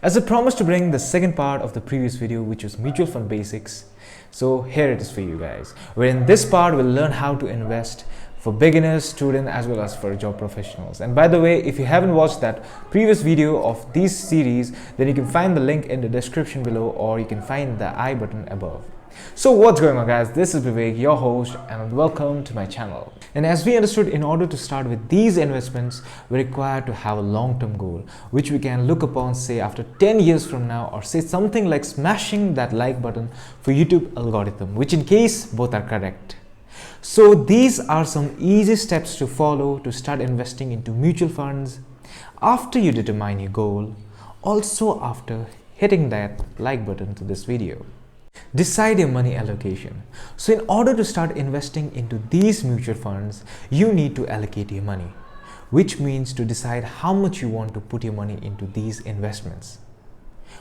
As I promised to bring the second part of the previous video, which was mutual fund basics, so here it is for you guys, where in this part we'll learn how to invest for beginners, students, as well as for job professionals. And by the way, if you haven't watched that previous video of these series, then you can find the link in the description below, or you can find the I button above. So what's going on, guys? This is Vivek, your host, and welcome to my channel. And as we understood, in order to start with these investments, we require to have a long-term goal, which we can look upon, say, after 10 years from now, or say something like smashing that like button for YouTube algorithm, which in case both are correct. So these are some easy steps to follow to start investing into mutual funds after you determine your goal, also after hitting that like button to this video. Decide your money allocation. So in order to start investing into these mutual funds, you need to allocate your money, which means to decide how much you want to put your money into these investments.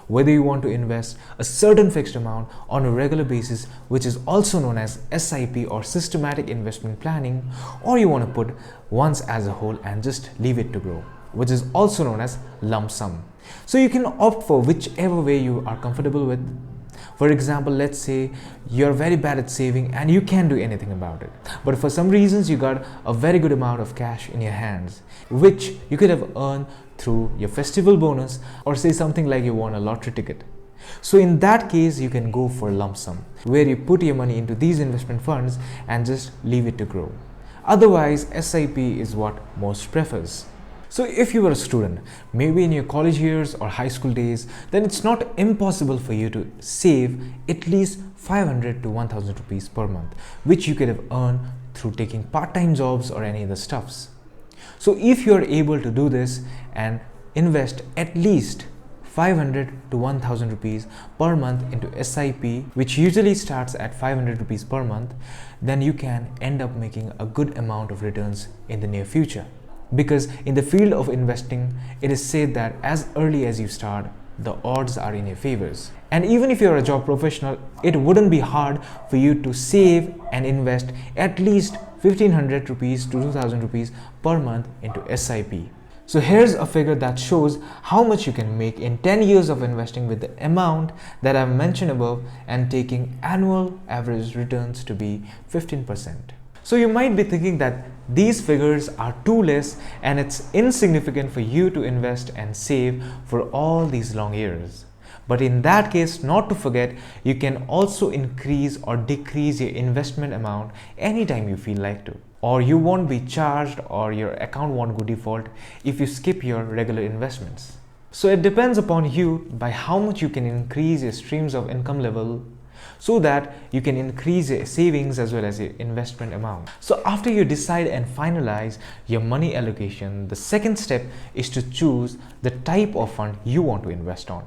Whether you want to invest a certain fixed amount on a regular basis, which is also known as SIP or systematic investment planning, or you want to put once as a whole and just leave it to grow, which is also known as lump sum. So you can opt for whichever way you are comfortable with. For example, let's say you're very bad at saving and you can't do anything about it, but for some reasons you got a very good amount of cash in your hands, which you could have earned through your festival bonus, or say something like you won a lottery ticket. So in that case, you can go for lump sum, where you put your money into these investment funds and just leave it to grow. Otherwise, SIP is what most prefers. So if you were a student, maybe in your college years or high school days, then it's not impossible for you to save at least 500 to 1000 rupees per month, which you could have earned through taking part-time jobs or any other stuffs. So if you are able to do this and invest at least 500 to 1000 rupees per month into SIP, which usually starts at 500 rupees per month, then you can end up making a good amount of returns in the near future. Because in the field of investing, it is said that as early as you start, the odds are in your favors. And even if you're a job professional, it wouldn't be hard for you to save and invest at least 1500 rupees to 2000 rupees per month into SIP. So here's a figure that shows how much you can make in 10 years of investing with the amount that I've mentioned above, and taking annual average returns to be 15%. So you might be thinking that these figures are too less and it's insignificant for you to invest and save for all these long years. But in that case, not to forget, you can also increase or decrease your investment amount anytime you feel like to. Or you won't be charged, or your account won't go default if you skip your regular investments. So it depends upon you by how much you can increase your streams of income level, so that you can increase your savings as well as your investment amount. So after you decide and finalize your money allocation, the second step is to choose the type of fund you want to invest on.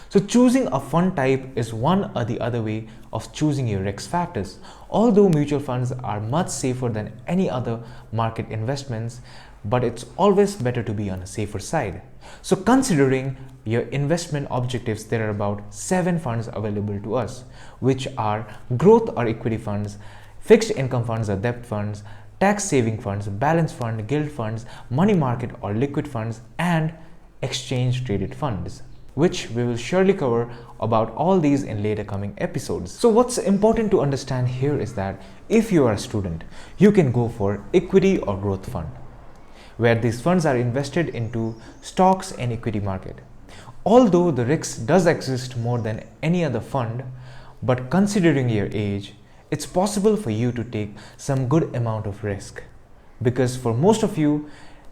So choosing a fund type is one or the other way of choosing your risk factors. Although mutual funds are much safer than any other market investments, but it's always better to be on a safer side. So considering your investment objectives, there are about 7 funds available to us, which are growth or equity funds, fixed income funds or debt funds, tax saving funds, balance fund, gilt funds, money market or liquid funds, and exchange traded funds, which we will surely cover about all these in later coming episodes. So what's important to understand here is that if you are a student, you can go for equity or growth fund, where these funds are invested into stocks and equity market. Although the risk does exist more than any other fund, but considering your age, it's possible for you to take some good amount of risk, because for most of you,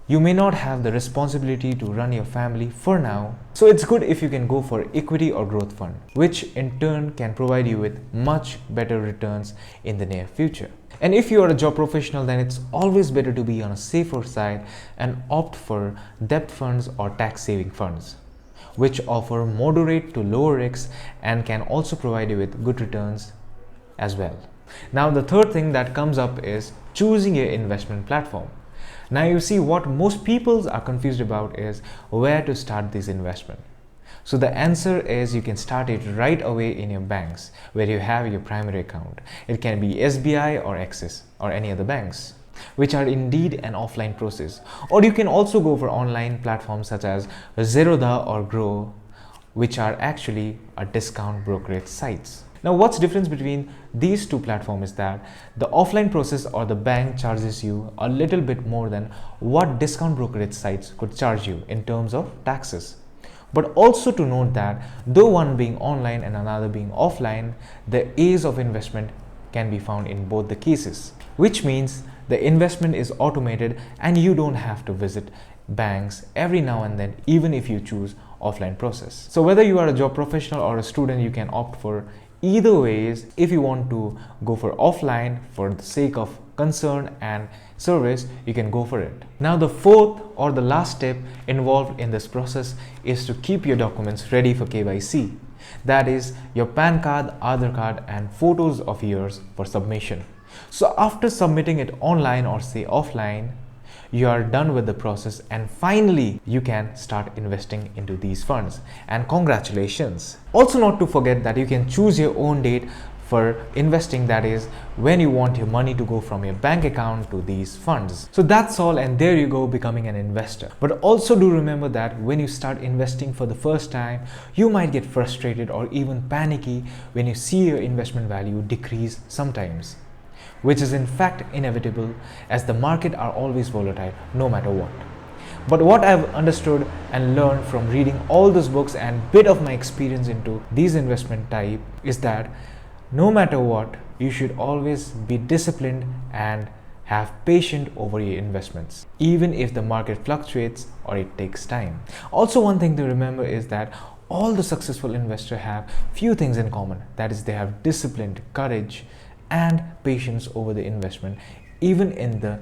you may not have the responsibility to run your family for now. So it's good if you can go for equity or growth fund, which in turn can provide you with much better returns in the near future. And if you are a job professional, then it's always better to be on a safer side and opt for debt funds or tax saving funds, which offer moderate to lower risks and can also provide you with good returns as well. Now the third thing that comes up is choosing your investment platform. Now you see, what most people are confused about is where to start this investment. So the answer is you can start it right away in your banks where you have your primary account. It can be SBI or Axis or any other banks, which are indeed an offline process. Or you can also go for online platforms such as Zerodha or Grow, which are actually a discount brokerage sites. Now, what's the difference between these two platforms is that the offline process or the bank charges you a little bit more than what discount brokerage sites could charge you in terms of taxes. But also to note that though one being online and another being offline, the ease of investment can be found in both the cases, which means the investment is automated and you don't have to visit banks every now and then, even if you choose offline process. So whether you are a job professional or a student, you can opt for either ways. If you want to go for offline for the sake of concern and service, you can go for it. Now, the fourth or the last step involved in this process is to keep your documents ready for KYC. That is your PAN card, Aadhaar card and photos of yours for submission. So after submitting it online or say offline, you are done with the process and finally you can start investing into these funds, and congratulations. Also, not to forget that you can choose your own date for investing, that is when you want your money to go from your bank account to these funds. So that's all, and there you go, becoming an investor. But also do remember that when you start investing for the first time, you might get frustrated or even panicky when you see your investment value decrease sometimes, which is in fact inevitable as the market are always volatile no matter what. But what I've understood and learned from reading all those books and bit of my experience into these investment type is that no matter what, you should always be disciplined and have patience over your investments, even if the market fluctuates or it takes time. Also, one thing to remember is that all the successful investors have few things in common. That is, they have discipline, courage and patience over the investment, even in the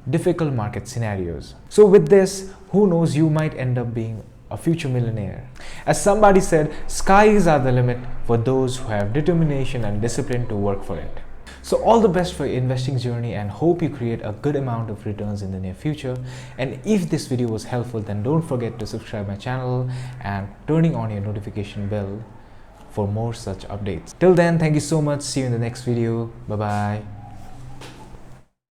difficult market scenarios. So with this, who knows, you might end up being a future millionaire. As somebody said, skies are the limit for those who have determination and discipline to work for it. So all the best for your investing journey and hope you create a good amount of returns in the near future. And if this video was helpful, then don't forget to subscribe my channel and turning on your notification bell for more such updates. Till then, thank you so much. See you in the next video. Bye bye.